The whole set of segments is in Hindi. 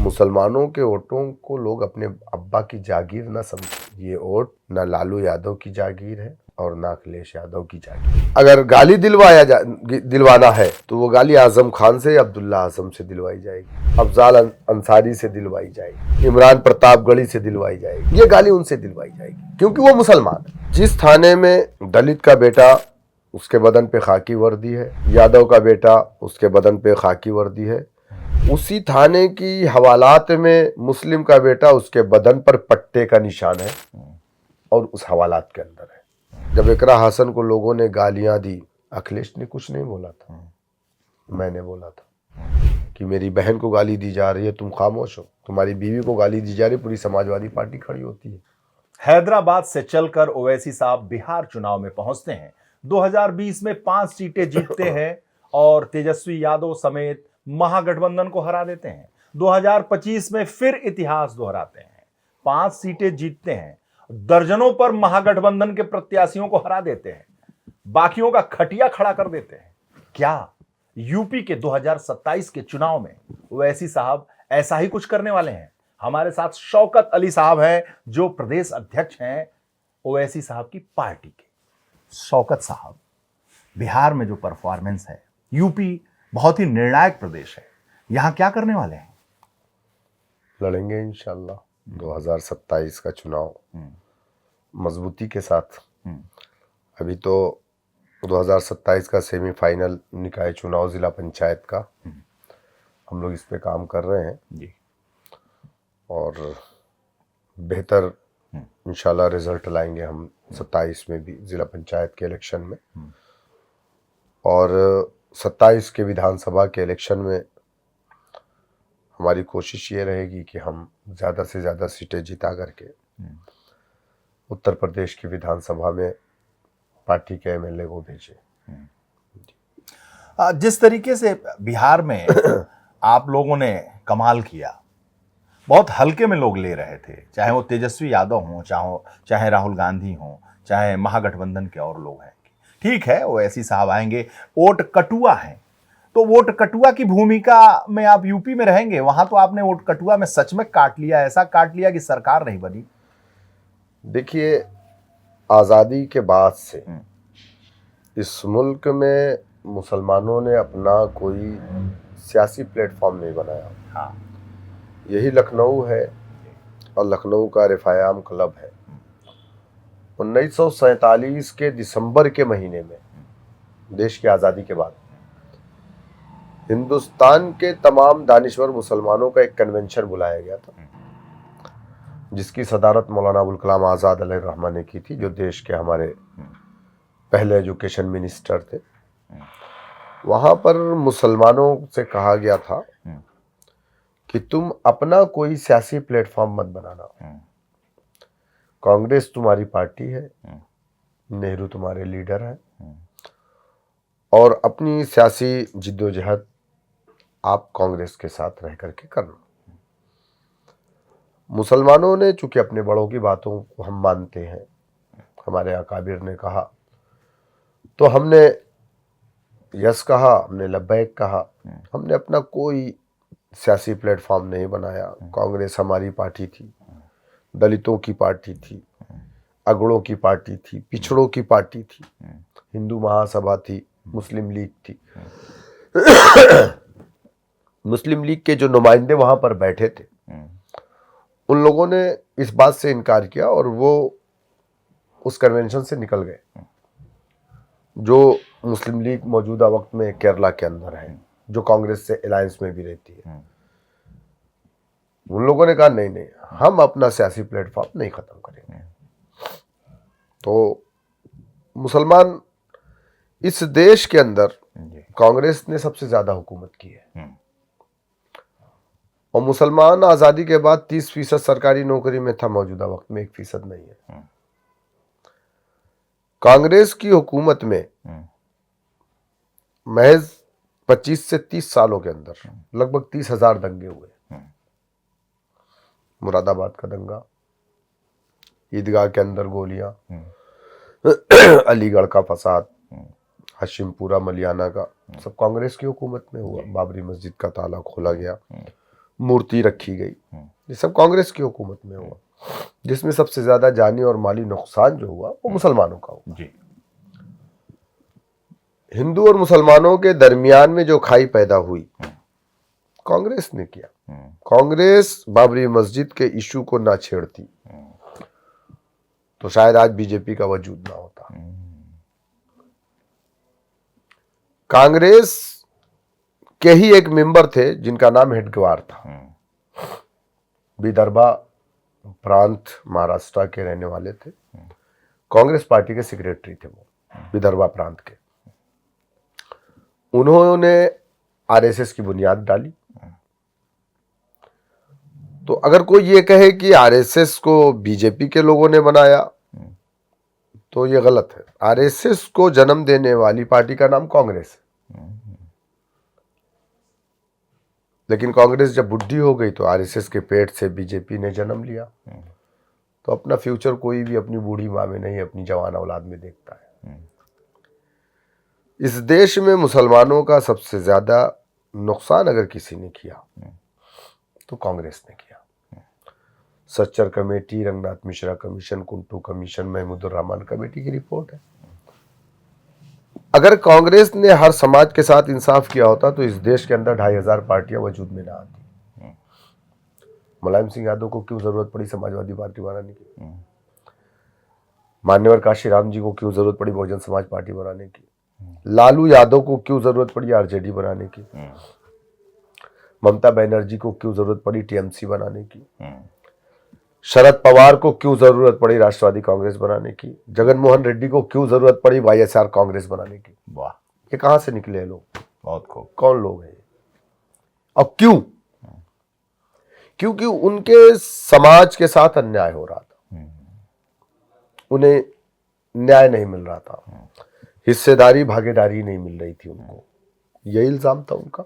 मुसलमानों के वोटों को लोग अपने अब्बा की जागीर ना समझे। ये वोट ना लालू यादव की जागीर है और ना अखिलेश यादव की जागीर। अगर गाली दिलवाना है तो वो गाली आजम खान से, अब्दुल्ला आजम से दिलवाई जाएगी, अफजाल अंसारी से दिलवाई जाएगी, इमरान प्रतापगढ़ी से दिलवाई जाएगी। ये गाली उनसे दिलवाई जाएगी क्योंकि वो मुसलमान है। जिस थाने में दलित का बेटा उसके बदन पे खाकी वर्दी है, यादव का बेटा उसके बदन पे खाकी वर्दी है, उसी थाने की हवालात में मुस्लिम का बेटा उसके बदन पर पट्टे का निशान है और उस हवालात के अंदर है। जब इकरा हसन को लोगों ने गालियां दी, अखिलेश ने कुछ नहीं बोला था, मैंने बोला था कि मेरी बहन को गाली दी जा रही है, तुम खामोश हो, तुम्हारी बीवी को गाली दी जा रही है, पूरी समाजवादी पार्टी खड़ी होती है। हैदराबाद से चलकर ओवैसी साहब बिहार चुनाव में पहुंचते हैं। 2020 में 5 सीटें जीतते हैं और तेजस्वी यादव समेत महागठबंधन को हरा देते हैं। 2025 में फिर इतिहास दोहराते हैं, 5 सीटें जीतते हैं, दर्जनों पर महागठबंधन के प्रत्याशियों को हरा देते हैं, बाकियों का खटिया खड़ा कर देते हैं। क्या यूपी के 2027 के चुनाव में ओवैसी साहब ऐसा ही कुछ करने वाले हैं? हमारे साथ शौकत अली साहब हैं जो प्रदेश अध्यक्ष हैं ओवैसी साहब की पार्टी के। शौकत साहब, बिहार में जो परफॉर्मेंस है, यूपी बहुत ही निर्णायक प्रदेश है, यहां क्या करने वाले हैं? लड़ेंगे इंशाल्लाह 2027 का चुनाव मजबूती के साथ। अभी तो 2027 का सेमीफाइनल निकाय चुनाव जिला पंचायत का हम लोग इस पे काम कर रहे हैं जी, और बेहतर इंशाल्लाह रिजल्ट लाएंगे हम 27 में भी जिला पंचायत के इलेक्शन में, और 27 के विधानसभा के इलेक्शन में हमारी कोशिश ये रहेगी कि हम ज़्यादा से ज़्यादा सीटें जिता करके उत्तर प्रदेश की विधानसभा में पार्टी के एमएलए को भेजें। जिस तरीके से बिहार में आप लोगों ने कमाल किया, बहुत हल्के में लोग ले रहे थे, चाहे वो तेजस्वी यादव हों, चाहे राहुल गांधी हों, चाहे महागठबंधन के और लोग हैं। ठीक है, ओवैसी साहब आएंगे, वोट कटुआ है, तो वोट कटुआ की भूमिका में आप यूपी में रहेंगे। वहां तो आपने वोट कटुआ में सच में काट लिया, ऐसा काट लिया कि सरकार नहीं बनी। देखिए, आज़ादी के बाद से इस मुल्क में मुसलमानों ने अपना कोई सियासी प्लेटफॉर्म नहीं बनाया। हाँ, यही लखनऊ है और लखनऊ का रिफायाम क्लब है। 1947 के दिसंबर के महीने में देश की आज़ादी के बाद हिंदुस्तान के तमाम दानिश्वर मुसलमानों का एक कन्वेंशन बुलाया गया था, जिसकी सदारत मौलाना अबुल कलाम आज़ाद अलैहिर्रहमा ने की थी, जो देश के हमारे पहले एजुकेशन मिनिस्टर थे। वहाँ पर मुसलमानों से कहा गया था कि तुम अपना कोई सियासी प्लेटफॉर्म मत बनाना, कांग्रेस तुम्हारी पार्टी है, नेहरू तुम्हारे लीडर हैं, और अपनी सियासी जिद्दोजहद आप कांग्रेस के साथ रह करके करना। मुसलमानों ने चूंकि अपने बड़ों की बातों को हम मानते हैं, हमारे अकाबिर ने कहा तो हमने यस कहा, हमने लब्बैक कहा। हमने अपना कोई सियासी प्लेटफॉर्म नहीं बनाया। कांग्रेस हमारी पार्टी थी, दलितों की पार्टी थी, अगड़ों की पार्टी थी, पिछड़ों की पार्टी थी, हिंदू महासभा थी, मुस्लिम लीग थी। मुस्लिम लीग के जो नुमाइंदे वहां पर बैठे थे, उन लोगों ने इस बात से इनकार किया और वो उस कन्वेंशन से निकल गए। जो मुस्लिम लीग मौजूदा वक्त में केरला के अंदर है, जो कांग्रेस से अलायंस में भी रहती है, उन लोगों ने कहा नहीं, हम अपना सियासी प्लेटफॉर्म नहीं खत्म करेंगे। तो मुसलमान इस देश के अंदर कांग्रेस ने सबसे ज्यादा हुकूमत की है, और मुसलमान आजादी के बाद 30% सरकारी नौकरी में था, मौजूदा वक्त में 1% नहीं है। कांग्रेस की हुकूमत में महज 25 से 30 सालों के अंदर लगभग 30,000 दंगे हुए। मुरादाबाद का दंगा, ईदगाह के अंदर गोलियां, अलीगढ़ का फसाद, हशीमपुरा मलियाना का, सब कांग्रेस की हुकूमत में हुआ। बाबरी मस्जिद का ताला खोला गया, मूर्ति रखी गई। ये सब कांग्रेस की हुकूमत में हुआ, जिसमें सबसे ज्यादा जानी और माली नुकसान जो हुआ वो मुसलमानों का हुआ। जी। हिंदू और मुसलमानों के दरमियान में जो खाई पैदा हुई कांग्रेस ने किया। कांग्रेस बाबरी मस्जिद के इशू को ना छेड़ती तो शायद आज बीजेपी का वजूद ना होता। कांग्रेस के ही एक मेंबर थे जिनका नाम हेडगेवार था। विदर्भा प्रांत महाराष्ट्र के रहने वाले थे। कांग्रेस पार्टी के सेक्रेटरी थे वो, विदर्भा प्रांत के। उन्होंने आरएसएस की बुनियाद डाली। तो अगर कोई ये कहे कि आरएसएस को बीजेपी के लोगों ने बनाया तो ये गलत है। आरएसएस को जन्म देने वाली पार्टी का नाम कांग्रेस है। लेकिन कांग्रेस जब बुढ़ी हो गई तो आरएसएस के पेट से बीजेपी ने जन्म लिया। तो अपना फ्यूचर कोई भी अपनी बूढ़ी माँ में नहीं, अपनी जवान औलाद में देखता है। इस देश में मुसलमानों का सबसे ज्यादा नुकसान अगर किसी ने किया तो कांग्रेस ने किया। Sachar committee, Ranganath Mishra commission, कुंटू commission, Mahmoodur Rahman committee की रिपोर्ट है। अगर कांग्रेस ने हर समाज के साथ इंसाफ किया होता तो इस देश के अंदर 2500 पार्टियां वजूद में ना आती। मुलायम सिंह यादव को क्यों जरूरत पड़ी समाजवादी पार्टी बनाने की? मान्यवर काशीराम जी को क्यों जरूरत पड़ी बहुजन समाज पार्टी बनाने की? लालू यादव को क्यों जरूरत पड़ी आरजेडी बनाने की? ममता बनर्जी को क्यों जरूरत पड़ी टीएमसी बनाने की? शरद पवार को क्यों जरूरत पड़ी राष्ट्रवादी कांग्रेस बनाने की? जगन मोहन रेड्डी को क्यों जरूरत पड़ी वाईएसआर कांग्रेस बनाने की? वाह, ये कहां से निकले हैं लोग? बहुत खूब। कौन लोग हैं और क्यों? क्योंकि उनके समाज के साथ अन्याय हो रहा था, उन्हें न्याय नहीं मिल रहा था, हिस्सेदारी भागीदारी नहीं मिल रही थी उनको। यही इल्जाम था उनका।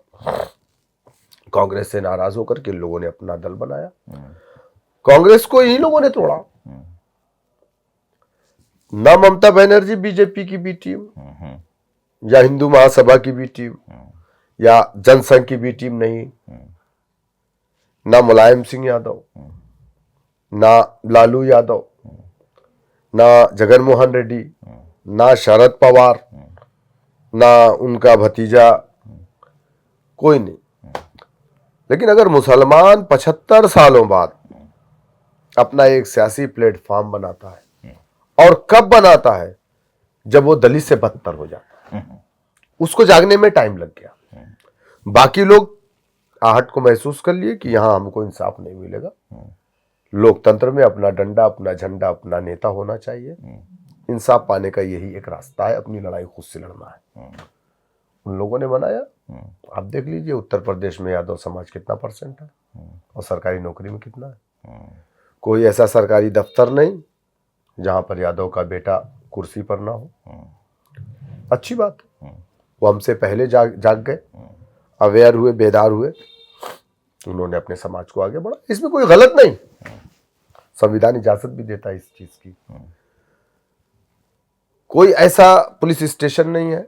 कांग्रेस से नाराज होकर के लोगों ने अपना दल बनाया। कांग्रेस को इन्हीं लोगों ने तोड़ा। ना ममता बनर्जी बीजेपी की बी टीम, या हिंदू महासभा की बी टीम, या जनसंघ की बी टीम नहीं, ना मुलायम सिंह यादव, ना लालू यादव, ना जगन मोहन रेड्डी, ना शरद पवार, ना उनका भतीजा, कोई नहीं। लेकिन अगर मुसलमान 75 सालों बाद अपना एक सियासी प्लेटफॉर्म बनाता है, और कब बनाता है? जब वो दलित से बदतर हो जाता है। उसको जागने में टाइम लग गया। बाकी लोग आहट को महसूस कर लिए कि यहां हमको इंसाफ नहीं मिलेगा। लोकतंत्र में अपना डंडा, अपना झंडा, अपना नेता होना चाहिए। इंसाफ पाने का यही एक रास्ता है, अपनी लड़ाई खुद से लड़ना है। उन लोगों ने बनाया। आप देख लीजिए उत्तर प्रदेश में यादव समाज कितना परसेंट है और सरकारी नौकरी में कितना है। कोई ऐसा सरकारी दफ्तर नहीं जहां पर यादव का बेटा कुर्सी पर ना हो। अच्छी बात है, वो हमसे पहले जाग गए, अवेयर हुए, बेदार हुए, उन्होंने अपने समाज को आगे बढ़ा। इसमें कोई गलत नहीं, संविधान इजाजत भी देता है इस चीज की। कोई ऐसा पुलिस स्टेशन नहीं है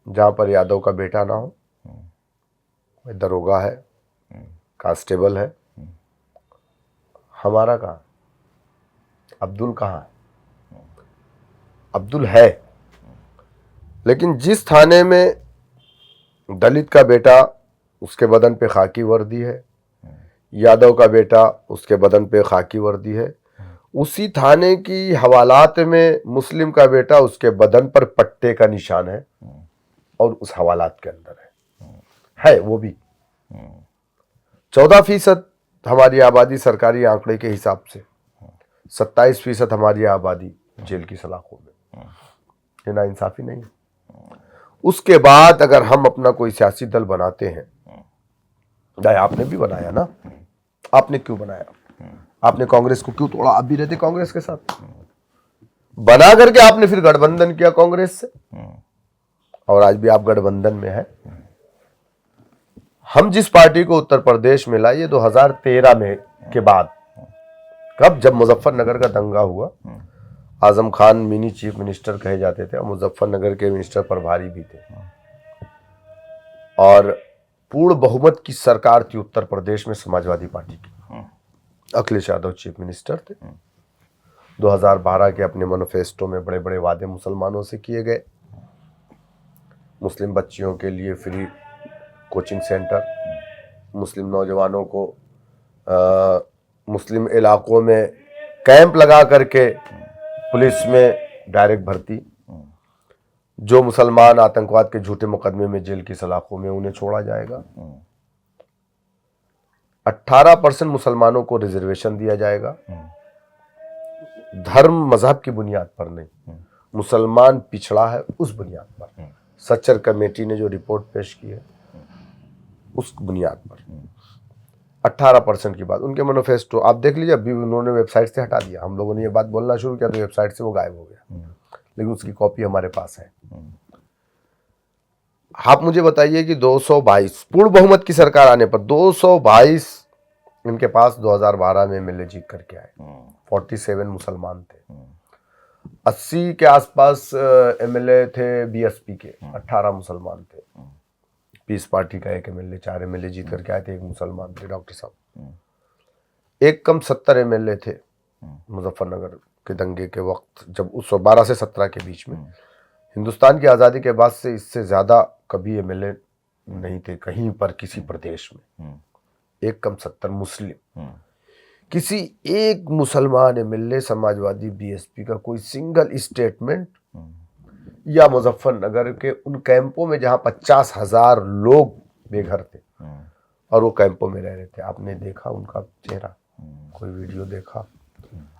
जहां पर यादव का बेटा ना हो। दरोगा है, कांस्टेबल है, हमारा कहाँ? अब्दुल कहाँ है? अब्दुल है, लेकिन जिस थाने में दलित का बेटा, उसके बदन पे खाकी वर्दी है, यादव का बेटा, उसके बदन पे खाकी वर्दी है, उसी थाने की हवालात में मुस्लिम का बेटा, उसके बदन पर पट्टे का निशान है और उस हवालात के अंदर है वो भी। 14% हमारी आबादी सरकारी आंकड़े के हिसाब से, 27% हमारी आबादी जेल की सलाखों में। ये नाइंसाफी नहीं। उसके बाद अगर हम अपना कोई सियासी दल बनाते हैं, आपने भी बनाया ना, आपने क्यों बनाया? आपने कांग्रेस को क्यों तोड़ा? आप भी रहते कांग्रेस के साथ, बना करके आपने फिर गठबंधन किया कांग्रेस से, और आज भी आप गठबंधन में है। हम जिस पार्टी को उत्तर प्रदेश में लाए 2013 में के बाद, कब? जब मुजफ्फरनगर का दंगा हुआ। Azam Khan mini chief minister कहे जाते थे और मुजफ्फरनगर के मिनिस्टर प्रभारी भी थे, और पूर्ण बहुमत की सरकार थी उत्तर प्रदेश में समाजवादी पार्टी की। अखिलेश यादव चीफ मिनिस्टर थे। 2012 के अपने मैनिफेस्टो में बड़े बड़े वादे मुसलमानों से किए गए। मुस्लिम बच्चियों के लिए फ्री कोचिंग सेंटर, मुस्लिम नौजवानों को मुस्लिम इलाकों में कैंप लगा करके पुलिस में डायरेक्ट भर्ती, जो मुसलमान आतंकवाद के झूठे मुकदमे में जेल की सलाखों में उन्हें छोड़ा जाएगा। 18% मुसलमानों को रिजर्वेशन दिया जाएगा, धर्म मजहब की बुनियाद पर नहीं, मुसलमान पिछड़ा है उस बुनियाद पर। सच्चर कमेटी ने जो रिपोर्ट पेश की है उस बुनियाद पर 18% की बात उनके मैनिफेस्टो आप देख लीजिए। अभी उन्होंने वेबसाइट से हटा दिया। हम लोगों ने ये बात बोलना शुरू किया तो वेबसाइट से वो गायब हो गया, लेकिन उसकी कॉपी हमारे पास है। आप मुझे बताइए कि 222 पूर्ण बहुमत की सरकार आने पर 222 इनके पास 2012 में एमएलए जीत करके आए। 47 मुसलमान थे, 80 के आसपास एमएलए थे बीएसपी के, 18 मुसलमान थे। पीस पार्टी का एक एमएलए, 4 एमएलए जीत करके आए थे, एक मुसलमान थे डॉक्टर साहब। एक कम 70 एमएलए थे मुजफ्फरनगर के दंगे के वक्त, जब उस 12 से 17 के बीच में। हिंदुस्तान की आज़ादी के बाद से इससे ज़्यादा कभी एमएलए नहीं थे कहीं पर किसी प्रदेश में। एक कम 70 मुस्लिम, किसी एक मुसलमान एमएलए समाजवादी बीएसपी का कोई सिंगल स्टेटमेंट या मुजफ्फरनगर के उन कैंपों में जहां 50,000 लोग बेघर थे और वो कैंपों में रह रहे थे, आपने देखा उनका चेहरा? कोई वीडियो देखा?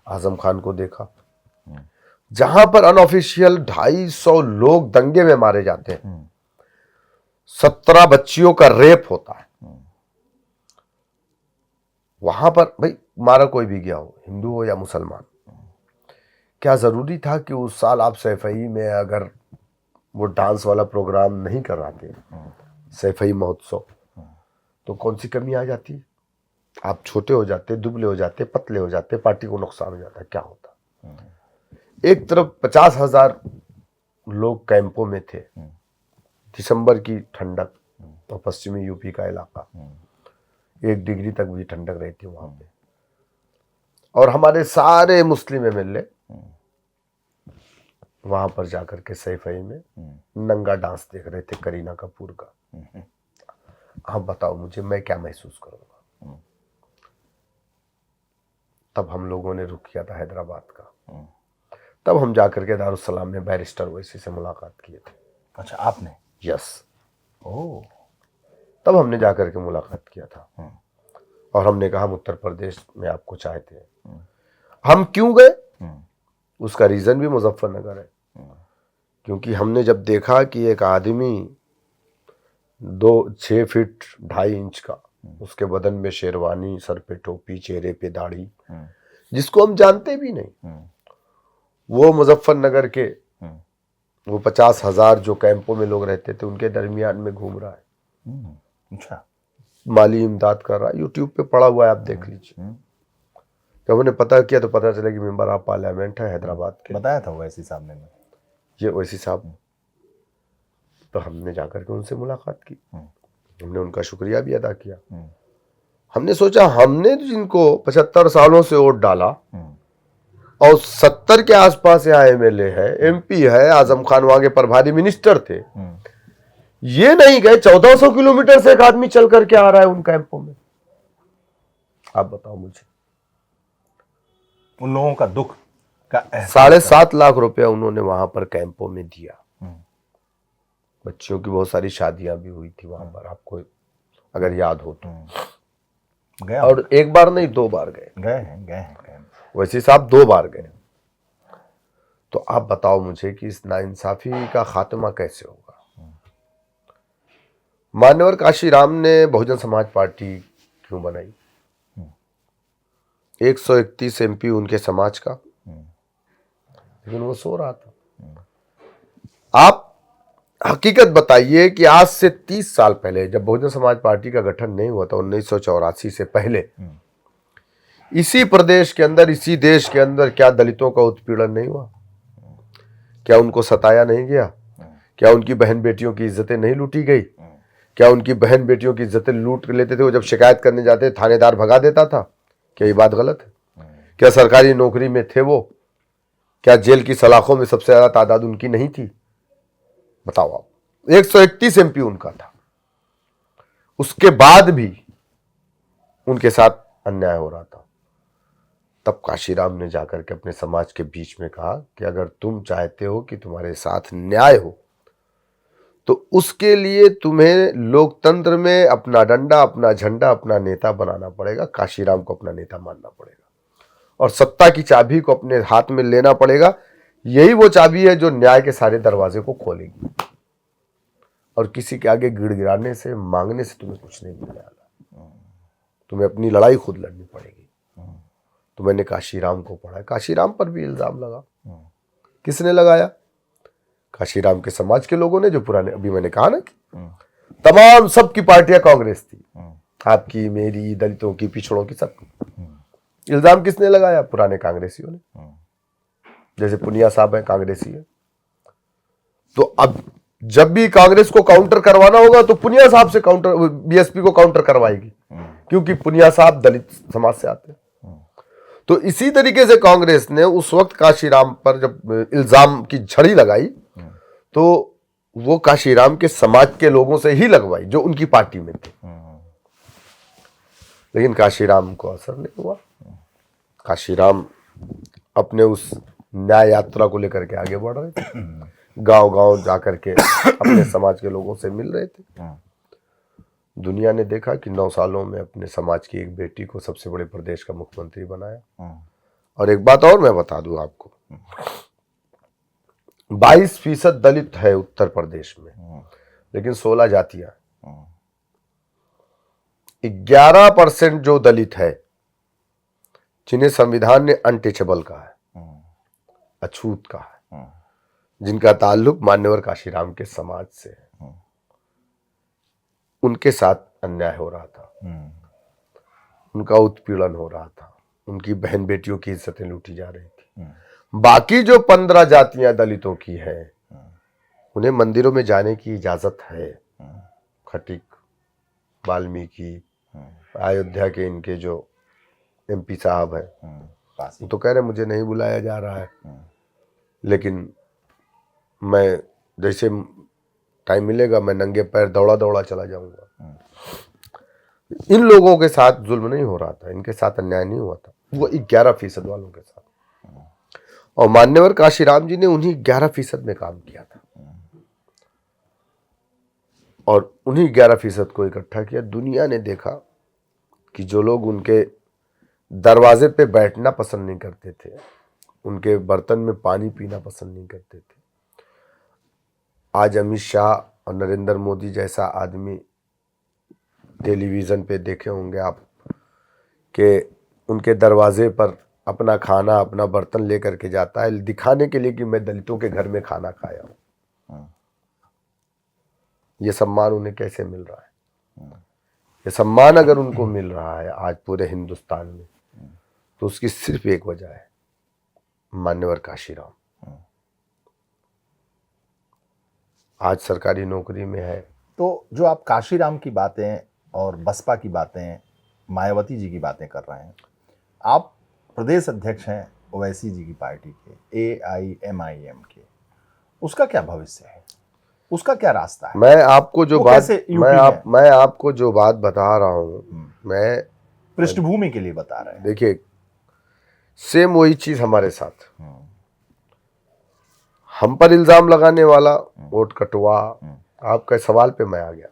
आजम खान को देखा? जहां पर अनऑफिशियल 250 लोग दंगे में मारे जाते हैं, 17 बच्चियों का रेप होता है, वहां पर भाई मारा कोई भी गया हो, हिंदू हो या मुसलमान, क्या जरूरी था कि उस साल आप सैफई में अगर वो डांस वाला प्रोग्राम नहीं कराते, सैफई महोत्सव, तो कौन सी कमी आ जाती? आप छोटे हो जाते, दुबले हो जाते, पतले हो जाते, पार्टी को नुकसान हो जाता, क्या होता? एक तरफ 50,000 लोग कैंपों में थे, दिसंबर की ठंडक, और पश्चिमी यूपी का इलाका 1 डिग्री तक भी ठंडक रहती वहां पे, और हमारे सारे मुस्लिम एमएलए वहां पर जाकर के सैफई में नंगा डांस देख रहे थे करीना कपूर का। आप बताओ मुझे, मैं क्या महसूस करूंगा? तब हम लोगों ने रुख किया था हैदराबाद का। तब हम जाकर के दारुस्सलाम में बैरिस्टर ओवैसी से मुलाकात किए थे। अच्छा, आपने? यस। ओह, तब हमने जाकर के मुलाकात किया था और हमने कहा हम उत्तर प्रदेश में आपको चाहते हैं। हम क्यों गए? उसका रीजन भी मुजफ्फरनगर है, क्योंकि हमने जब देखा कि एक आदमी 6 फीट 2.5 इंच का, उसके बदन में शेरवानी, सर पे टोपी, चेहरे पे दाढ़ी, जिसको हम जानते भी नहीं, वो मुजफ्फरनगर के वो 50,000 जो कैंपों में लोग रहते थे उनके दरमियान में घूम रहा है। अच्छा, माली इमदाद कर रहा है, यूट्यूब पे पड़ा हुआ है, आप देख लीजिए। जब उन्हें पता किया तो पता चला कि मेंबर ऑफ पार्लियामेंट है हैदराबाद के। बताया था ओवैसी साहब ने, ये ओवैसी साहब। तो हमने जाकर के उनसे मुलाकात की, हमने उनका शुक्रिया भी अदा किया। हमने सोचा हमने जिनको 75 सालों से वोट डाला और 70 के आसपास यहाँ एमएलए है, एमपी है, आजम खान वहां के प्रभारी मिनिस्टर थे, ये नहीं गए। 1400 किलोमीटर से एक आदमी चल करके आ रहा है उन कैंपों में। आप बताओ मुझे, उन लोगों का दुख का 7.5 लाख रुपया उन्होंने वहां पर कैंपों में दिया। बच्चियों की बहुत सारी शादियां भी हुई थी वहां पर, आपको अगर याद हो तो। गया, और एक बार नहीं 2 बार गए हैं। वैसे साहब 2 बार गए। तो आप बताओ मुझे कि इस नाइंसाफी का खात्मा कैसे होगा? मान्यवर काशीराम ने बहुजन समाज पार्टी क्यों बनाई? 131 एमपी उनके समाज का, लेकिन वो सो रहा था। आप हकीकत बताइए कि आज से 30 साल पहले जब बहुजन समाज पार्टी का गठन नहीं हुआ था, 1984 से पहले, इसी प्रदेश के अंदर, इसी देश के अंदर क्या दलितों का उत्पीड़न नहीं हुआ? क्या उनको सताया नहीं गया? क्या उनकी बहन बेटियों की इज्जतें नहीं लूटी गई? क्या उनकी बहन बेटियों की इज्जतें लूट लेते थे? वो जब शिकायत करने जाते थानेदार भगा देता था? क्या ये बात गलत है? क्या सरकारी नौकरी में थे वो? क्या जेल की सलाखों में सबसे ज्यादा तादाद उनकी नहीं थी? बताओ आप। 131 एमपी उनका था, उसके बाद भी उनके साथ अन्याय हो रहा था। तब काशीराम ने जाकर के अपने समाज के बीच में कहा कि अगर तुम चाहते हो कि तुम्हारे साथ न्याय हो तो उसके लिए तुम्हें लोकतंत्र में अपना डंडा, अपना झंडा, अपना नेता बनाना पड़ेगा। काशीराम को अपना नेता मानना पड़ेगा और सत्ता की चाबी को अपने हाथ में लेना पड़ेगा। यही वो चाबी है जो न्याय के सारे दरवाजे को खोलेगी। और किसी के आगे गिड़गिड़ाने से, मांगने से तुम्हें कुछ नहीं मिलने वाला। तुम्हें अपनी लड़ाई खुद लड़नी पड़ेगी। तो मैंने काशीराम को पढ़ा, काशीराम पर भी इल्जाम लगा। किसने लगाया? काशीराम के समाज के लोगों ने, जो पुराने, अभी मैंने कहा ना कि तमाम सबकी पार्टियां कांग्रेस थी, आपकी, मेरी, दलितों की, पिछड़ों की, सबकी। इल्जाम किसने लगाया? पुराने कांग्रेसियों ने। जैसे पुनिया साहब हैं, कांग्रेसी है। तो अब जब भी कांग्रेस को काउंटर करवाना होगा तो पुनिया साहब से काउंटर, बीएसपी को काउंटर करवाएगी, क्योंकि पुनिया साहब दलित समाज से आते हैं। तो इसी तरीके से कांग्रेस ने उस वक्त काशीराम पर जब इल्जाम की झड़ी लगाई तो वो काशीराम के समाज के लोगों से ही लगवाई जो उनकी पार्टी में थे। लेकिन काशीराम को असर नहीं हुआ। काशीराम अपने उस न्याय यात्रा को लेकर के आगे बढ़ रहे थे, गांव गांव जाकर के अपने समाज के लोगों से मिल रहे थे। दुनिया ने देखा कि 9 सालों में अपने समाज की एक बेटी को सबसे बड़े प्रदेश का मुख्यमंत्री बनाया। और एक बात और मैं बता दूं आपको, 22% दलित है उत्तर प्रदेश में, लेकिन 16 जातियां। 11% जो दलित है जिन्हें संविधान ने अनटचेबल कहा है, अछूत कहा है, जिनका ताल्लुक मान्यवर काशीराम के समाज से है, उनके साथ अन्याय हो रहा था, उनका उत्पीड़न हो रहा था, उनकी बहन बेटियों की इज्जतें लूटी जा रही थी। बाकी जो 15 जातियां दलितों की हैं, उन्हें मंदिरों में जाने की इजाजत है। खटीक, वाल्मीकि, अयोध्या के इनके जो एमपी साहब हैं, वो तो कह रहे मुझे नहीं बुलाया जा रहा है, लेकिन मैं जैसे टाइम मिलेगा मैं नंगे पैर दौड़ा दौड़ा चला जाऊंगा। इन लोगों के साथ जुल्म नहीं हो रहा था, इनके साथ अन्याय नहीं हुआ था, वो 11% वालों के साथ। और मान्यवर काशीराम जी ने उन्हीं 11% में काम किया था और उन्हीं 11% को इकट्ठा किया। दुनिया ने देखा कि जो लोग उनके दरवाजे पे बैठना पसंद नहीं करते थे, उनके बर्तन में पानी पीना पसंद नहीं करते थे, आज अमित शाह और नरेंद्र मोदी जैसा आदमी टेलीविजन पे देखे होंगे आप कि उनके दरवाजे पर अपना खाना, अपना बर्तन लेकर के जाता है, दिखाने के लिए कि मैं दलितों के घर में खाना खाया हूं। ये सम्मान उन्हें कैसे मिल रहा है? ये सम्मान अगर उनको मिल रहा है आज पूरे हिंदुस्तान में, तो उसकी सिर्फ एक वजह है, मान्यवर काशीराम। आज सरकारी नौकरी में है। तो जो आप काशीराम की बातें और बसपा की बातें, मायावती जी की बातें कर रहे हैं, आप प्रदेश अध्यक्ष हैं ओवैसी जी की पार्टी के, AIMIM के, उसका क्या भविष्य है? उसका क्या रास्ता है? मैं आपको जो बात मैं आपको जो बात बता रहा हूं, मैं पृष्ठभूमि के लिए बता रहे हैं। देखिए, सेम वही चीज हमारे साथ, हम पर इल्जाम लगाने वाला वोट कटवा, आपके सवाल पे मैं आ गया,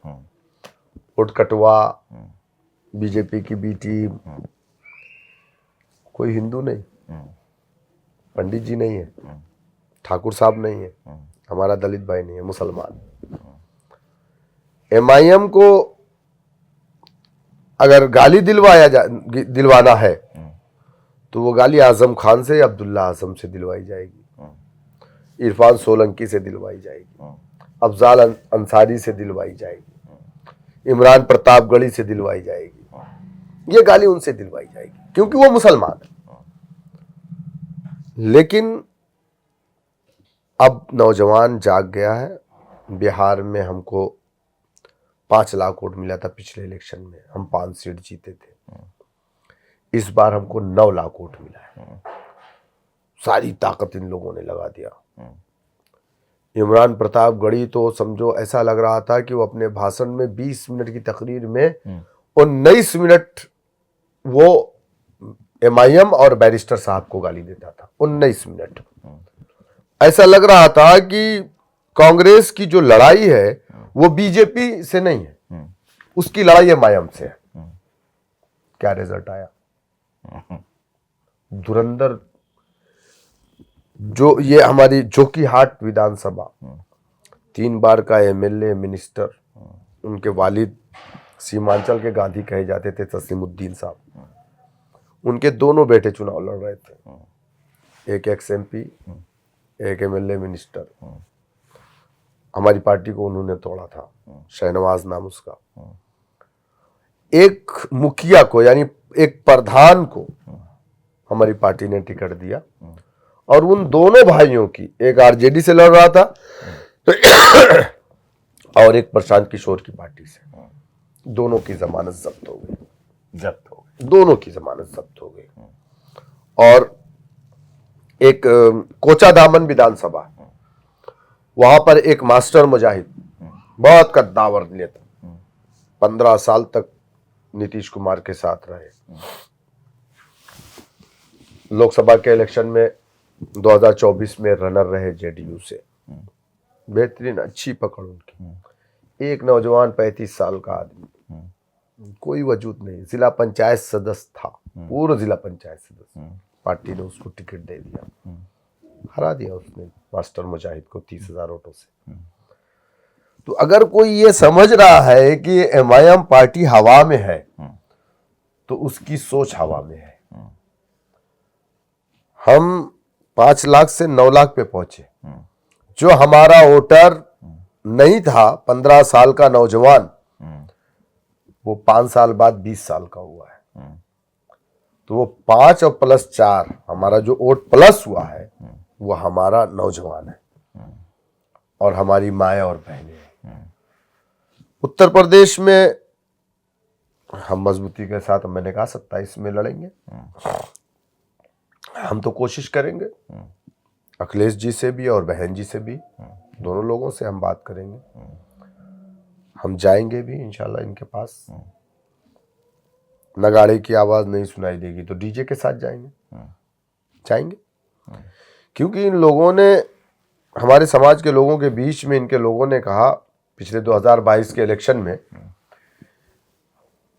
वोट कटवा, बीजेपी की बी टीम, कोई हिंदू नहीं, पंडित जी नहीं है, ठाकुर साहब नहीं है, हमारा दलित भाई नहीं है, मुसलमान। MIM को अगर गाली दिलवाना है तो वो गाली आजम खान से, अब्दुल्ला आजम से दिलवाई जाएगी, इरफान सोलंकी से दिलवाई जाएगी, अफजाल अंसारी से दिलवाई जाएगी, इमरान प्रतापगढ़ी से दिलवाई जाएगी। ये गाली उनसे दिलवाई जाएगी क्योंकि वो मुसलमान है। लेकिन अब नौजवान जाग गया है। बिहार में हमको 5 लाख वोट मिला था पिछले इलेक्शन में, हम 5 सीट जीते थे। इस बार हमको 9 लाख वोट मिला है। सारी ताकत इन लोगों ने लगा दिया। इमरान प्रताप गढ़ी तो समझो ऐसा लग रहा था कि वो अपने भाषण में 20 मिनट की तकरीर में 19 मिनट वो MIM और बैरिस्टर साहब को गाली देता था। 19 मिनट ऐसा लग रहा था कि कांग्रेस की जो लड़ाई है वो बीजेपी से नहीं है, उसकी लड़ाई MIM से है। क्या रिजल्ट आया? धुरंधर। जो ये हमारी जोकीहाट विधानसभा 3 बार का MLA मिनिस्टर, उनके वालिद सीमांचल के गांधी कहे जाते थे तस्लीमुद्दीन साहब, उनके दोनों बेटे चुनाव लड़ रहे थे। एक XMP, एक MLA मिनिस्टर। हमारी पार्टी को उन्होंने तोड़ा था, शहनवाज नाम उसका। एक मुखिया को यानी एक प्रधान को हमारी पार्टी ने टिकट दिया, और उन दोनों भाइयों की, एक RJD से लड़ रहा था और एक प्रशांत किशोर की पार्टी से, दोनों की जमानत जब्त हो गई। दोनों की जमानत जब्त हो गई। और एक कोचाधामन विधानसभा, वहां पर एक मास्टर मुजाहिद, बहुत कद्दावर नेता, 15 साल तक नीतीश कुमार के साथ रहे। लोकसभा के इलेक्शन में 2024 में रनर रहे JDU से। बेहतरीन, अच्छी पकड़ उनकी। एक नौजवान 35 साल का आदमी, कोई वजूद नहीं, जिला पंचायत सदस्य था, पूर्व जिला पंचायत सदस्य। पार्टी ने उसको टिकट दे दिया, हरा दिया उसने मास्टर मुजाहिद को 30,000 वोटों से। तो अगर कोई ये समझ रहा है कि MIM पार्टी हवा में है, तो उसकी सोच हवा में है। हम 5 लाख से 9 लाख पे पहुंचे। जो हमारा वोटर नहीं था, 15 साल का नौजवान, वो 5 साल बाद 20 साल का हुआ है। तो वो 5 और प्लस 4, हमारा जो वोट प्लस हुआ है वो हमारा नौजवान है और हमारी माएँ और बहनें हैं। उत्तर प्रदेश में हम मजबूती के साथ, मैंने कहा 27 में लड़ेंगे। हम तो कोशिश करेंगे, अखिलेश जी से भी और बहन जी से भी, दोनों लोगों से हम बात करेंगे। हम जाएंगे भी इंशाल्लाह इनके पास। नगाड़े की आवाज नहीं सुनाई देगी तो DJ के साथ जाएंगे। क्योंकि इन लोगों ने, हमारे समाज के लोगों के बीच में इनके लोगों ने कहा पिछले 2022 के इलेक्शन में,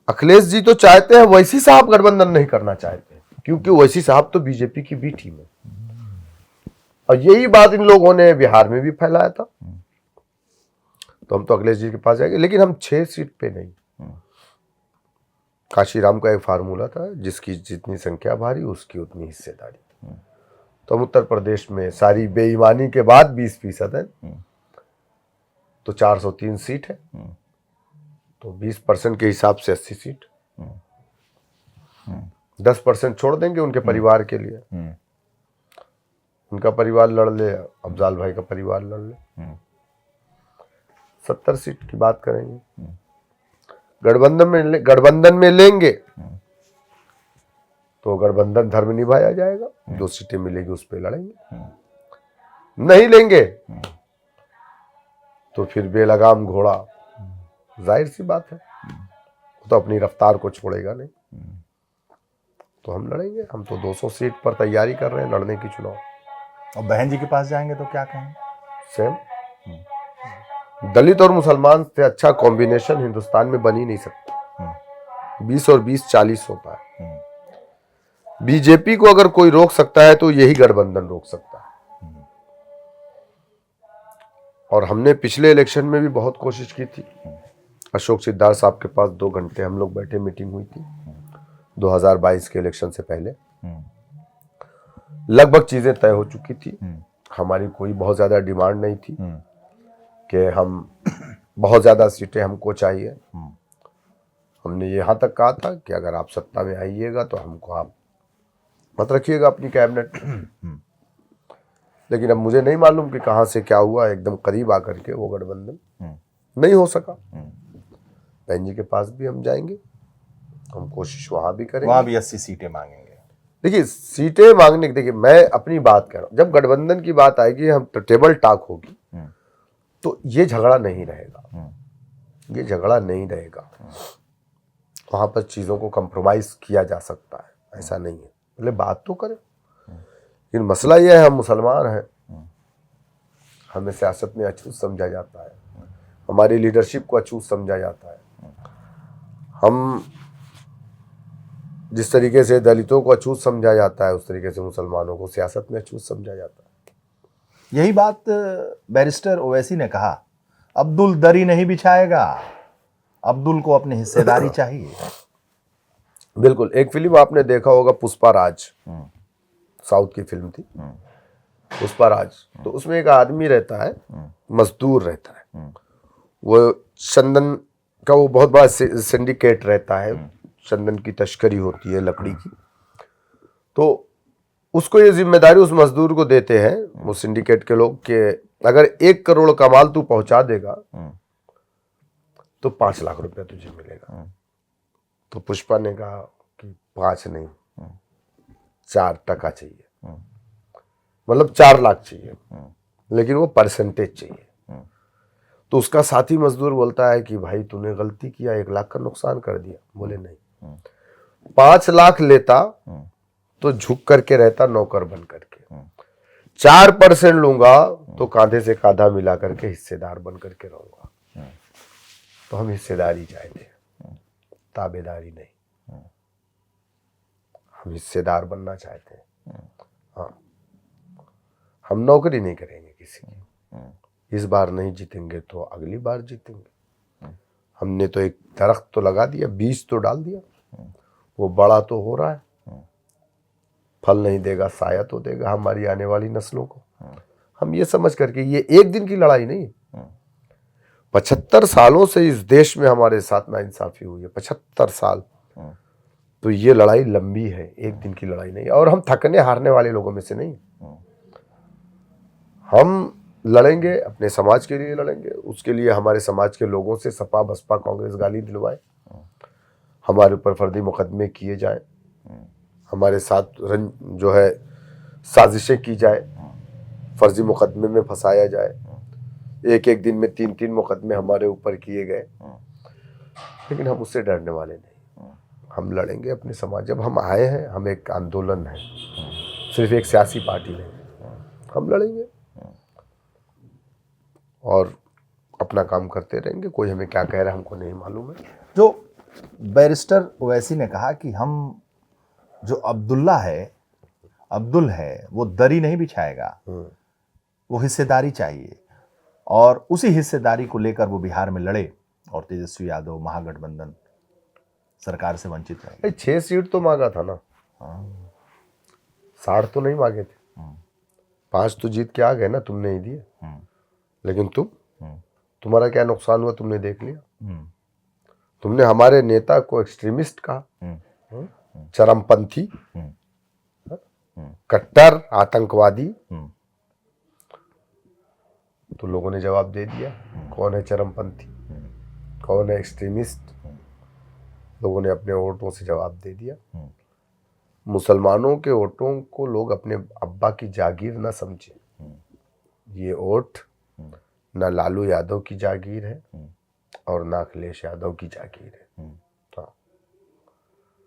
अखिलेश जी तो चाहते हैं, वैसी साहब गठबंधन नहीं करना चाहते, क्योंकि वैसी साहब तो बीजेपी की बी टीम है। और यही बात इन लोगों ने बिहार में भी फैलाया था। तो हम तो अखिलेश जी के पास जाएंगे, लेकिन हम 6 सीट पे नहीं। काशीराम का एक फार्मूला था, जिसकी जितनी संख्या भारी उसकी उतनी हिस्सेदारी। तो हम उत्तर प्रदेश में सारी बेईमानी के बाद 20% है, तो 403 सीट है, तो 20% के हिसाब से 80 सीट। 10% छोड़ देंगे उनके परिवार के लिए, उनका परिवार लड़ ले, अफजाल भाई का परिवार लड़ ले। 70 सीट की बात करेंगे। गठबंधन में लेंगे तो गठबंधन धर्म निभाया जाएगा, 2 सीटें मिलेगी उस पर लड़ेंगे। नहीं लेंगे तो फिर बेलगाम घोड़ा, जाहिर सी बात है, वो तो अपनी रफ्तार को छोड़ेगा नहीं। तो हम लड़ेंगे। हम तो 200 सीट पर तैयारी कर रहे हैं लड़ने की चुनाव। और बहन जी के पास जाएंगे तो क्या कहेंगे? सेम। दलित और मुसलमान से अच्छा कॉम्बिनेशन हिंदुस्तान में बन ही नहीं सकता। 20 और 20 40 होता है। बीजेपी को अगर कोई रोक सकता है तो यही गठबंधन रोक सकता है। और हमने पिछले इलेक्शन में भी बहुत कोशिश की थी। अशोक सिद्धार्थ साहब के पास 2 घंटे हम लोग बैठे, मीटिंग हुई थी 2022 के इलेक्शन से पहले। लगभग चीजें तय हो चुकी थी। हमारी कोई बहुत ज्यादा डिमांड नहीं थी कि हम बहुत ज्यादा सीटें हमको चाहिए। हमने यहाँ तक कहा था कि अगर आप सत्ता में आइएगा तो हमको आप मत रखिएगा अपनी कैबिनेट। लेकिन अब मुझे नहीं मालूम कि कहाँ से क्या हुआ, एकदम करीब आकर के वो गठबंधन नहीं हो सका। बहन जी के पास भी हम जाएंगे, हम कोशिश वहां भी करेंगे। वहां भी 80 सीटें मांगेंगे। देखिए सीटें मांगने की, देखिए मैं अपनी बात कर रहा हूं, जब गठबंधन की बात आएगी, हम टेबल टॉक होगी, तो ये झगड़ा नहीं रहेगा, ये झगड़ा नहीं रहेगा। वहां पर चीजों को कंप्रोमाइज किया जा सकता है, ऐसा नहीं है, पहले बात तो करें। लेकिन मसला यह है, हम मुसलमान हैं, हमें सियासत में अछूत समझा जाता है, हमारी लीडरशिप को अछूत समझा जाता है। हम जिस तरीके से दलितों को अछूत समझा जाता है, उस तरीके से मुसलमानों को सियासत में अछूत समझा जाता है। यही बात बैरिस्टर ओवैसी ने कहा, अब्दुल दरी नहीं बिछाएगा, अब्दुल को अपनी हिस्सेदारी चाहिए। बिल्कुल। एक फिल्म आपने देखा होगा, पुष्पा राज, साउथ की फिल्म थी पुष्पा राज। तो उसमें एक आदमी रहता है, मजदूर रहता है, वो चंदन का वो बहुत बड़ा सिंडिकेट रहता है, चंदन की तस्करी होती है, लकड़ी की। तो उसको ये जिम्मेदारी उस मजदूर को देते हैं वो सिंडिकेट के लोग कि अगर 1 करोड़ का माल तू पहुंचा देगा तो 5 लाख रुपया तुझे मिलेगा। तो पुष्पा ने कहा कि 5 नहीं, 4% चाहिए, मतलब 4 लाख चाहिए, लेकिन वो परसेंटेज चाहिए। तो उसका साथी मजदूर बोलता है कि भाई तूने गलती किया, 1 लाख का नुकसान कर दिया। बोले नहीं, 5 लाख लेता तो झुक करके रहता, नौकर बन करके, 4% लूंगा तो कांधे से कांधा मिला करके हिस्सेदार बन करके रहूंगा। तो हम हिस्सेदारी चाहते हैं, ताबेदारी नहीं, हम हिस्सेदार बनना चाहते हैं। हाँ, हम नौकरी नहीं करेंगे किसी की। इस बार नहीं जीतेंगे तो अगली बार जीतेंगे। हमने तो एक दरख्त तो लगा दिया, बीज तो डाल दिया, वो बड़ा तो हो रहा है, फल नहीं देगा साया तो देगा हमारी आने वाली नस्लों को। हम ये समझ करके, ये एक दिन की लड़ाई नहीं, 75 सालों से इस देश में हमारे साथ नाइंसाफी हुई है, 75 साल। तो ये लड़ाई लंबी है, एक दिन की लड़ाई नहीं। और हम थकने हारने वाले लोगों में से नहीं, हम लड़ेंगे, अपने समाज के लिए लड़ेंगे। उसके लिए हमारे समाज के लोगों से सपा बसपा कांग्रेस गाली दिलवाए, हमारे ऊपर फर्जी मुकदमे किए जाए, हमारे साथ जो है साजिशें की जाए, फर्जी मुकदमे में फंसाया जाए। एक दिन में 3 मुकदमे हमारे ऊपर किए गए, लेकिन हम उससे डरने वाले नहीं। हम लड़ेंगे अपने समाज। जब हम आए हैं, हम एक आंदोलन है, सिर्फ एक सियासी पार्टी नहीं, हम लड़ेंगे और अपना काम करते रहेंगे। कोई हमें क्या कह रहा है हमको नहीं मालूम है। जो बैरिस्टर ओवैसी ने कहा कि हम जो अब्दुल है वो दरी नहीं बिछाएगा, वो हिस्सेदारी चाहिए, और उसी हिस्सेदारी को लेकर वो बिहार में लड़े और तेजस्वी यादव महागठबंधन सरकार से वंचित रहे। 6 सीट तो मांगा था ना, 60 तो नहीं मांगे थे, 5 तो जीत के आ गए ना, तुमने ही दिए। लेकिन तुम्हारा क्या नुकसान हुआ तुमने देख लिया। तुमने हमारे नेता को एक्सट्रीमिस्ट कहा, चरमपंथी, कट्टर आतंकवादी। तो लोगों ने जवाब दे दिया, कौन है चरमपंथी, कौन है एक्सट्रीमिस्ट। लोगों ने अपने वोटों से जवाब दे दिया। मुसलमानों के वोटों को लोग अपने अब्बा की जागीर ना समझे। ये वोट ना लालू यादव की जागीर है और ना अखिलेश यादव की जागीर है। हाँ,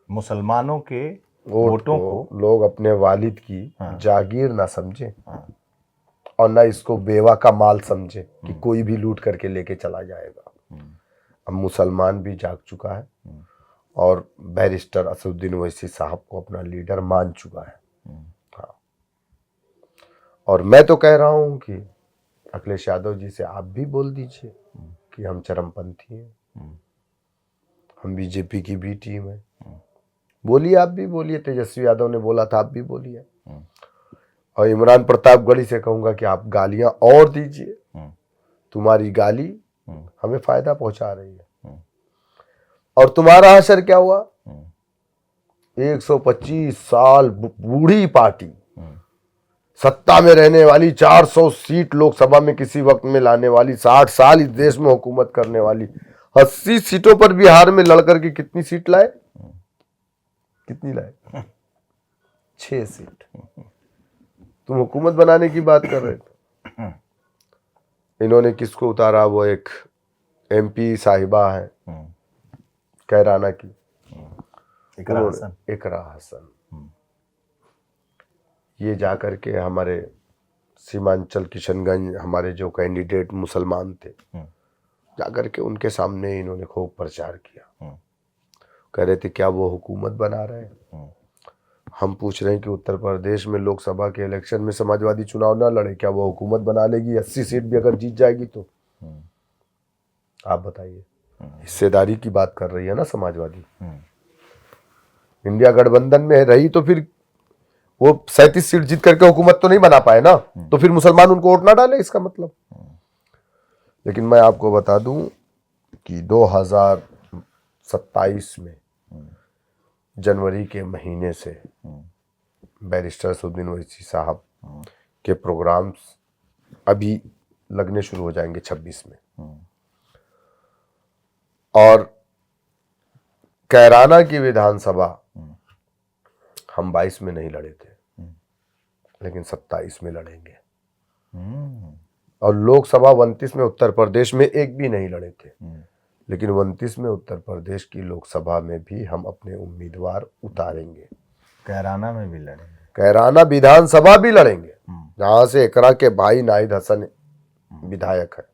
मुसलमानों के वोटों को लोग अपने वालिद की जागीर ना समझे और ना इसको बेवा का माल समझे कि कोई भी लूट करके लेके चला जाएगा। अब मुसलमान भी जाग चुका है और बैरिस्टर असदुद्दीन ओवैसी साहब को अपना लीडर मान चुका है। हाँ, और मैं तो कह रहा हूं कि अखिलेश यादव जी से आप भी बोल दीजिए कि हम चरमपंथी हैं, हम बीजेपी की भी टीम है। बोलिए, आप भी बोलिए। तेजस्वी यादव ने बोला था, आप भी बोलिए। और इमरान प्रतापगढ़ी से कहूंगा कि आप गालियां और दीजिए, तुम्हारी गाली हमें फायदा पहुंचा रही है। और तुम्हारा असर क्या हुआ? 125 साल बूढ़ी पार्टी, सत्ता में रहने वाली, 400 सीट लोकसभा में किसी वक्त में लाने वाली, 60 साल इस देश में हुकूमत करने वाली, 80 सीटों पर बिहार में लड़कर के कितनी सीट लाए? कितनी लाए? 6 सीट। तुम हुकूमत बनाने की बात कर रहे थे। इन्होंने किसको उतारा? वो एक MP साहिबा है कैराना की, इकरा हसन। ये जाकर के हमारे सीमांचल किशनगंज हमारे जो कैंडिडेट मुसलमान थे, जाकर के उनके सामने इन्होंने खूब प्रचार किया। कह रहे थे क्या वो हुकूमत बना रहे हैं? हम पूछ रहे हैं कि उत्तर प्रदेश में लोकसभा के इलेक्शन में समाजवादी चुनाव ना लड़े, क्या वो हुकूमत बना लेगी? 80 सीट भी अगर जीत जाएगी तो आप बताइए। हिस्सेदारी की बात कर रही है ना समाजवादी। इंडिया गठबंधन में रही तो फिर वो 37 सीट जीत करके हुकूमत तो नहीं बना पाए ना, तो फिर मुसलमान उनको वोट ना डाले, इसका मतलब। लेकिन मैं आपको बता दूं कि 2027 में जनवरी के महीने से बैरिस्टर असदुद्दीन ओवैसी साहब के प्रोग्राम्स अभी लगने शुरू हो जाएंगे 26 में। और कैराना की विधानसभा हम 22 में नहीं लड़े थे, लेकिन 27 में लड़ेंगे। और लोकसभा 29 में उत्तर प्रदेश में एक भी नहीं लड़े थे, लेकिन 29 में उत्तर प्रदेश की लोकसभा में भी हम अपने उम्मीदवार उतारेंगे। कैराना में भी लड़ेंगे, कैराना विधानसभा भी लड़ेंगे, जहां से इकरा के भाई नाहिद हसन विधायक है,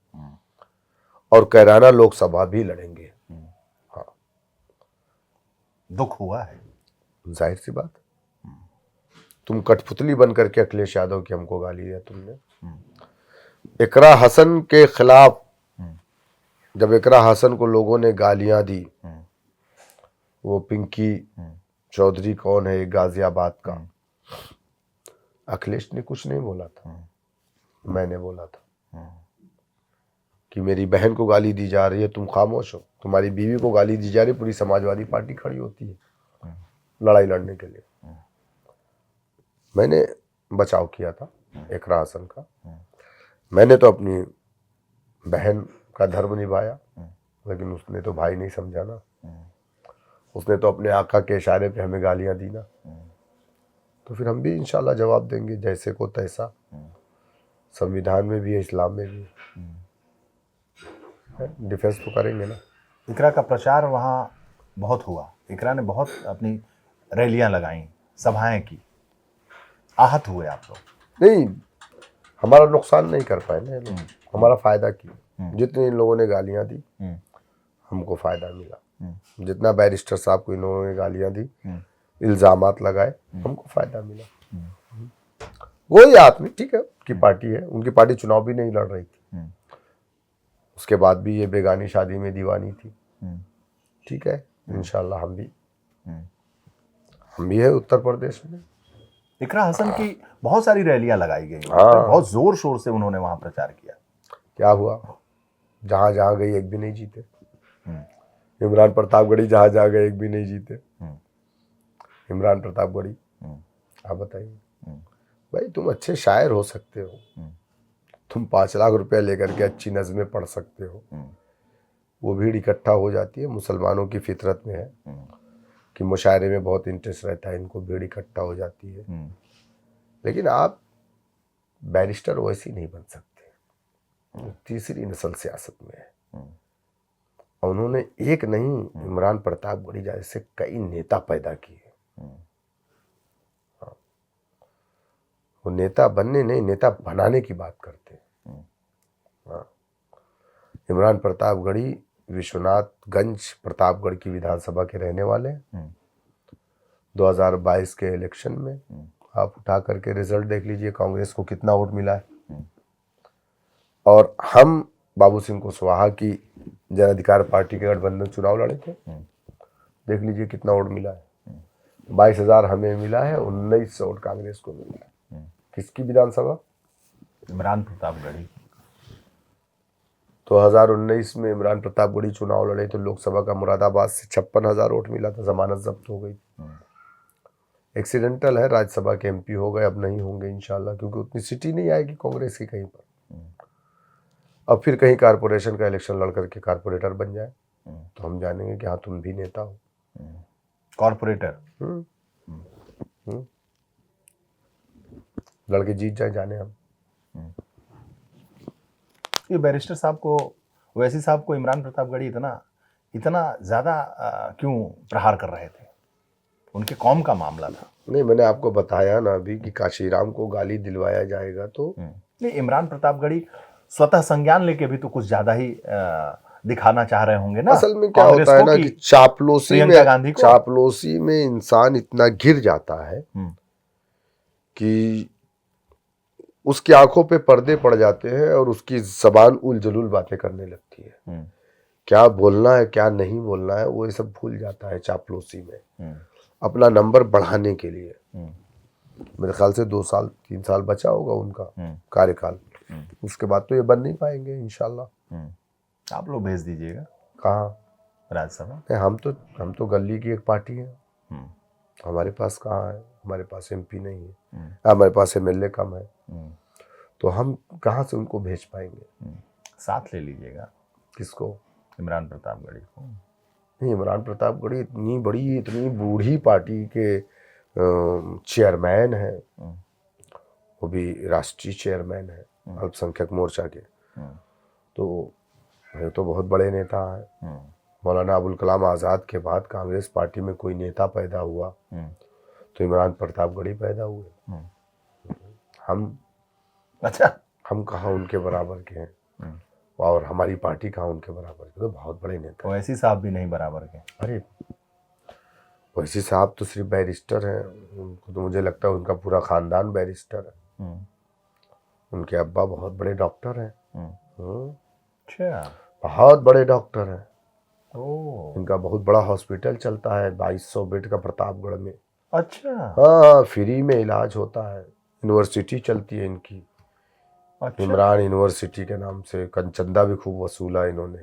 और कैराना लोकसभा भी लड़ेंगे। हाँ, दुख हुआ है, जाहिर सी बात। तुम कठपुतली बन करके अखिलेश यादव की हमको गाली दिया तुमने। इकरा हसन के खिलाफ जब इकरा हसन को लोगों ने गालियां दी, वो पिंकी चौधरी कौन है गाजियाबाद का, अखिलेश ने कुछ नहीं बोला था, मैंने बोला था कि मेरी बहन को गाली दी जा रही है, तुम खामोश हो। तुम्हारी बीवी को गाली दी जा रही है, पूरी समाजवादी पार्टी खड़ी होती है लड़ाई लड़ने के लिए। मैंने बचाव किया था इकरा हसन का। मैंने तो अपनी बहन का धर्म निभाया, लेकिन उसने तो भाई नहीं समझा ना। उसने तो अपने आका के इशारे पे हमें गालियां दी ना। तो फिर हम भी इंशाल्लाह जवाब देंगे, जैसे को तैसा। संविधान में भी है, इस्लाम में भी है, डिफेंस तो करेंगे ना। इकरा का प्रचार वहाँ बहुत हुआ, इकरा ने बहुत अपनी रैलियां लगाई, सभाएं की, आहत हुए आप लोग? नहीं, हमारा नुकसान नहीं कर पाए ना लोग, हमारा फायदा किया। जितने इन लोगों ने गालियां दी हमको फायदा मिला, जितना बैरिस्टर साहब को इन लोगों ने गालियां दी, इल्जामात लगाए, हमको फायदा मिला। वही आदमी ठीक है, उनकी पार्टी है, उनकी पार्टी चुनाव भी नहीं लड़ रही थी, उसके बाद भी ये बेगानी शादी में दीवानी थी। ठीक है, इंशाल्लाह हम भी है उत्तर प्रदेश में। इकरा हसन की बहुत सारी रैलियां लगाई गई, हाँ। बहुत जोर शोर से उन्होंने वहां प्रचार किया। क्या हुआ? जहां जहां गई एक भी नहीं जीते। इमरान प्रतापगढ़ी जहां जहां गए एक भी नहीं जीते। इमरान प्रतापगढ़ी, आप बताइए भाई, तुम अच्छे शायर हो सकते हो, तुम 5 लाख रुपया लेकर के अच्छी नज़में पढ़ सकते हो, वो भीड़ इकट्ठा हो जाती है। मुसलमानों की फितरत में है कि मुशायरे में बहुत इंटरेस्ट रहता है, इनको भीड़ इकट्ठा हो जाती है। लेकिन आप बैरिस्टर वैसी नहीं बन सकते, तीसरी नस्ल सियासत में है। और उन्होंने एक नहीं, इमरान प्रतापगढ़ी जैसे कई नेता पैदा किए। वो नेता बनने नहीं, नेता बनाने की बात करते हैं। हाँ, इमरान प्रतापगढ़ी विश्वनाथगंज प्रतापगढ़ की विधानसभा के रहने वाले। 2022 के इलेक्शन में आप उठा करके रिजल्ट देख लीजिए, कांग्रेस को कितना वोट मिला है। और हम बाबू सिंह कुशवाहा की जन अधिकार पार्टी के गठबंधन चुनाव लड़े थे, देख लीजिए कितना वोट मिला है। 22,000 हमें मिला है, 1900 वोट कांग्रेस को मिला है। किसकी विधानसभा? इमरान प्रतापगढ़ी। 2019 में इमरान प्रतापगढ़ी चुनाव लड़े तो लोकसभा का मुरादाबाद से 56,000 वोट मिला था, जमानत जब्त हो गई। एक्सीडेंटल है, राज्यसभा के MP हो गए, अब नहीं होंगे इंशाल्लाह, क्योंकि उतनी सीट ही नहीं आएगी कांग्रेस की कहीं पर। अब फिर कहीं कारपोरेशन का इलेक्शन लड़ करके कारपोरेटर बन जाए, तो हम जानेंगे कि हाँ तुम भी नेता हो। कॉर्पोरेटर। हम्म, हम्म। लड़के जीत जाए जाने हम। ये बैरिस्टर साहब को, ओवैसी साहब को इमरान प्रतापगढ़ी इतना इतना ज्यादा क्यों प्रहार कर रहे थे? उनके कौम का मामला था। नहीं, मैंने आपको बताया ना अभी कि काशीराम को गाली दिलवाया जाएगा तो नहीं, इमरान प्रतापगढ़ी स्वतः संज्ञान लेके भी तो कुछ ज्यादा ही दिखाना चाह रहे होंगे ना। असल में क्या कांग्रेस होता है को ना कि प्रियंका गांधी को। चापलूसी में इंसान इतना घिर जाता है कि उसकी आंखों पे पर्दे पड़ जाते हैं और उसकी जबान उल जलूल बातें करने लगती है। क्या बोलना है क्या नहीं बोलना है वो ये सब भूल जाता है चापलूसी में, अपना नंबर बढ़ाने के लिए। मेरे ख्याल से 2 साल 3 साल बचा होगा उनका कार्यकाल, उसके बाद तो ये बन नहीं पाएंगे इंशाल्लाह। आप लोग भेज दीजिएगा। कहाँ? राज्यसभा। नहीं, हम तो गली की एक पार्टी है, हमारे पास कहाँ है, हमारे पास एमपी नहीं है, हमारे पास एमएलए कम है, तो हम कहाँ से उनको भेज पाएंगे? साथ ले लीजिएगा। किसको? इमरान प्रतापगढ़ी को। नहीं, इमरान प्रतापगढ़ी इतनी बड़ी इतनी बूढ़ी पार्टी के चेयरमैन है, वो भी राष्ट्रीय चेयरमैन है अल्पसंख्यक मोर्चा के, तो ये तो बहुत बड़े नेता हैं। मौलाना अबुल कलाम आज़ाद के बाद कांग्रेस पार्टी में कोई नेता पैदा हुआ तो इमरान प्रतापगढ़ी पैदा हुए। हम कहाँ उनके बराबर के हैं और हमारी पार्टी कहाँ उनके बराबर के? तो बहुत बड़े नेता। ओवैसी साहब भी नहीं बराबर के। अरे ओवैसी साहब तो सिर्फ बैरिस्टर हैं, उनको तो मुझे लगता है उनका पूरा खानदान बैरिस्टर है। उनके अब्बा बहुत बड़े डॉक्टर हैं। अच्छा, बहुत बड़े डॉक्टर हैं। ओह, इनका बहुत बड़ा हॉस्पिटल चलता है 2200 बेड का प्रतापगढ़ में। अच्छा। हाँ, फ्री में इलाज होता है। यूनिवर्सिटी चलती है इनकी, अच्छा। इमरान यूनिवर्सिटी के नाम से। चंदा भी खूब वसूला इन्होंने।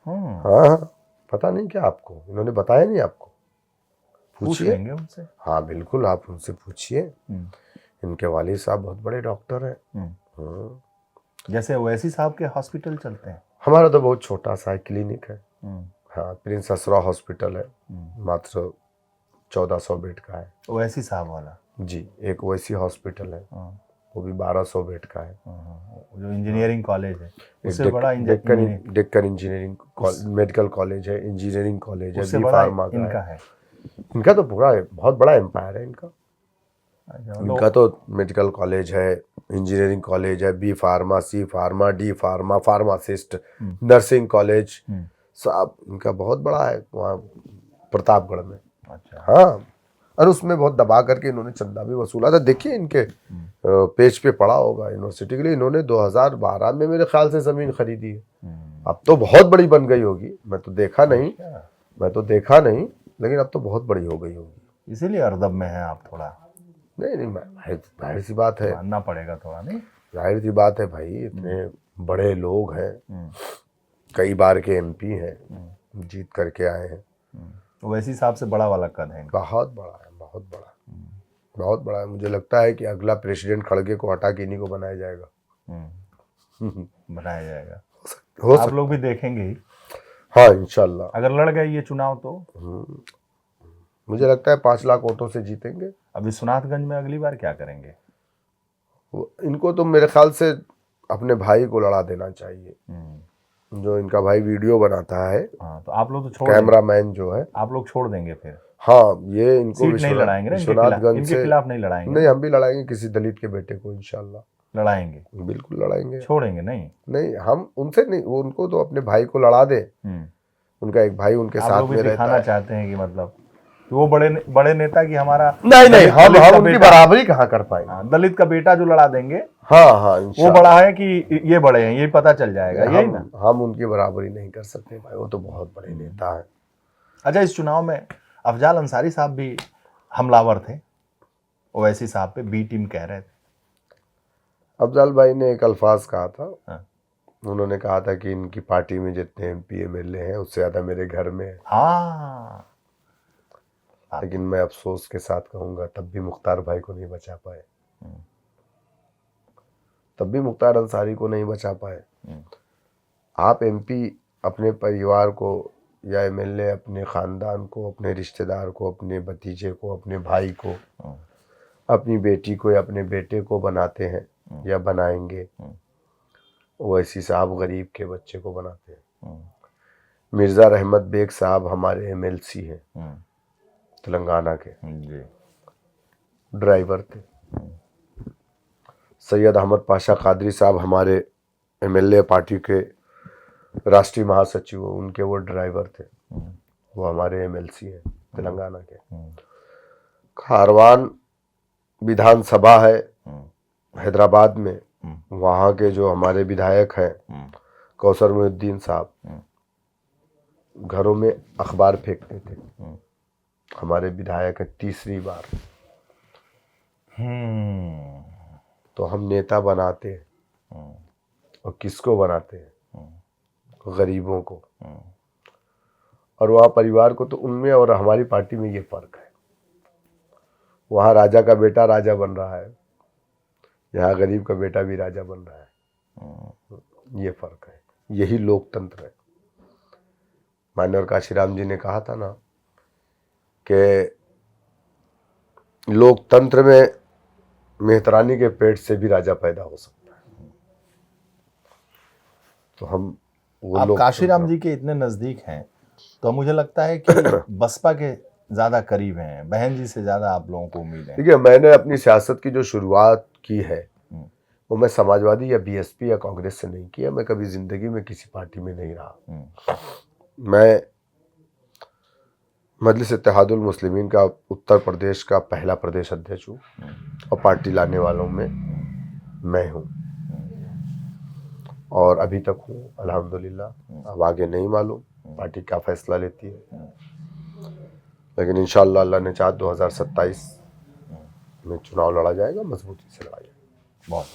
हाँ, पता नहीं क्या आपको, इन्होंने बताया नहीं आपको? पूछिए उनसे। हाँ बिल्कुल, आप उनसे पूछिए। इनके वालिद साहब बहुत बड़े डॉक्टर हैं। जैसे ओवैसी साहब के हॉस्पिटल चलते हैं। हमारा तो बहुत छोटा सा क्लिनिक है। हाँ, प्रिंस असरा हॉस्पिटल है, मात्र 1400 बेड का है। ओवैसी साहब वाला? जी। एक ओवैसी हॉस्पिटल है, वो भी 1200 बेड का है। जो इंजीनियरिंग कॉलेज है, उससे बड़ा डेक्कन इंजीनियरिंग मेडिकल कॉलेज है, इंजीनियरिंग कॉलेज है, बी फार्मा का है। इनका तो पूरा बहुत बड़ा एम्पायर है इनका। इनका तो मेडिकल कॉलेज है, इंजीनियरिंग कॉलेज है, B pharma, C pharma, D pharma, pharmacist, nursing college, सब इनका बहुत बड़ा है वहाँ प्रतापगढ़ में। अच्छा। हाँ, और उसमें बहुत दबा करके इन्होंने चंदा भी वसूला था। देखिए इनके पेज पे पड़ा होगा, यूनिवर्सिटी के लिए इन्होंने 2012 में मेरे ख्याल से जमीन खरीदी है। अब तो बहुत बड़ी बन गई होगी, मैं तो देखा नहीं, लेकिन अब तो बहुत बड़ी हो गई होगी। इसीलिए अरदब में है आप थोड़ा। नहीं, जाहिर सी बात है, मानना पड़ेगा थोड़ा। नहीं, जाहिर सी बात है भाई, इतने बड़े लोग हैं, कई बार के एमपी हैं, जीत करके आए हैं। ओवैसी साहब से बड़ा वाला कद है। बहुत बड़ा है, बहुत बड़ा है। मुझे लगता है कि अगला प्रेसिडेंट खड़गे को हटा के इन्हीं को बनाया जाएगा। बनाया जाएगा, हो आप लोग भी देखेंगे ही। हाँ, इंशाल्लाह। अगर लड़ गए ये चुनाव तो मुझे लगता है 5 लाख वोटों से जीतेंगे। अब विश्वनाथगंज में अगली बार क्या करेंगे? इनको तो मेरे ख्याल से अपने भाई को लड़ा देना चाहिए, जो इनका भाई वीडियो बनाता है। हाँ, तो आप लोग तो छोड़ कैमरामैन जो है, आप लोग छोड़ देंगे फिर? हाँ, ये इनको नहीं लड़ाएंगे, विश्वनाथगंज से खिलाफ नहीं लड़ाएंगे। नहीं, हम भी लड़ाएंगे किसी दलित के बेटे को, इंशाल्लाह लड़ाएंगे, बिल्कुल लड़ाएंगे। छोड़ेंगे नहीं, हम उनसे नहीं, उनको तो अपने भाई को लड़ा दे। उनका एक भाई उनके साथ में रहता है। चाहते हैं कि मतलब वो बड़े नेता की हमारा नहीं, हम उनकी बराबरी कहाँ कर पाएंगे? दलित का बेटा जो लड़ा देंगे, हाँ, वो बड़ा है कि ये बड़े हैं, ये पता चल जाएगा। यही ना, हम उनकी बराबरी नहीं कर सकते भाई, वो तो बहुत बड़े नेता है। अच्छा, इस चुनाव में अफजाल अंसारी साहब भी हमलावर थे ओवैसी साहब पे, बी टीम कह रहे थे। अफजाल भाई ने एक अल्फाज कहा था, उन्होंने कहा था कि इनकी पार्टी में जितने एमपी एमएलए हैं उससे ज्यादा मेरे घर में है। हाँ, लेकिन मैं अफसोस के साथ कहूंगा, तब भी मुख्तार भाई को नहीं बचा पाए, तब भी मुख्तार अंसारी को नहीं बचा पाए। आप एमपी अपने परिवार को या एमएलए अपने ख़ानदान को, अपने रिश्तेदार को, अपने भतीजे को, अपने भाई को, अपनी बेटी को या अपने बेटे को बनाते हैं या बनाएंगे, ओवैसी साहब गरीब के बच्चे को बनाते हैं। मिर्ज़ा रहमत बेग साहब हमारे एमएलसी हैं तेलंगाना के, ड्राइवर थे। सैयद अहमद पाशा कादरी साहब हमारे एमएलए पार्टी के राष्ट्रीय महासचिव, उनके वो ड्राइवर थे, वो हमारे एमएलसी हैं तेलंगाना के। खारवान विधानसभा है हैदराबाद में, वहाँ के जो हमारे विधायक हैं कौसर मोहिउद्दीन साहब, घरों में अखबार फेंकते थे। हमारे विधायक हैं तीसरी बार। तो हम नेता बनाते हैं और किसको बनाते हैं? गरीबों को। और वहाँ परिवार को, तो उनमें और हमारी पार्टी में ये फर्क है। वहाँ राजा का बेटा राजा बन रहा है, यहाँ गरीब का बेटा भी राजा बन रहा है। ये फर्क है, यही लोकतंत्र है। माननीय काशीराम जी ने कहा था ना कि लोकतंत्र में मेहतरानी के पेट से भी राजा पैदा हो सकता है। तो हम आप काशीराम जी के इतने नजदीक हैं, तो मुझे लगता है कि बसपा के ज्यादा करीब हैं, बहन जी से ज्यादा आप लोगों को उम्मीद है। देखिए, मैंने अपनी सियासत की जो शुरुआत की है वो मैं समाजवादी या बीएसपी या कांग्रेस से नहीं किया। मैं कभी जिंदगी में किसी पार्टी में नहीं रहा। मैं मजलिस इत्तेहादुल मुस्लिमीन का उत्तर प्रदेश का पहला प्रदेश अध्यक्ष हूँ और पार्टी लाने वालों में मैं हूँ और अभी तक हूँ, अल्हम्दुलिल्लाह। अब आगे नहीं मालूम पार्टी क्या फैसला लेती है, लेकिन इंशाअल्लाह अल्लाह ने चाहा 2027 में चुनाव लड़ा जाएगा, मजबूती से लड़ा जाएगा। बहुत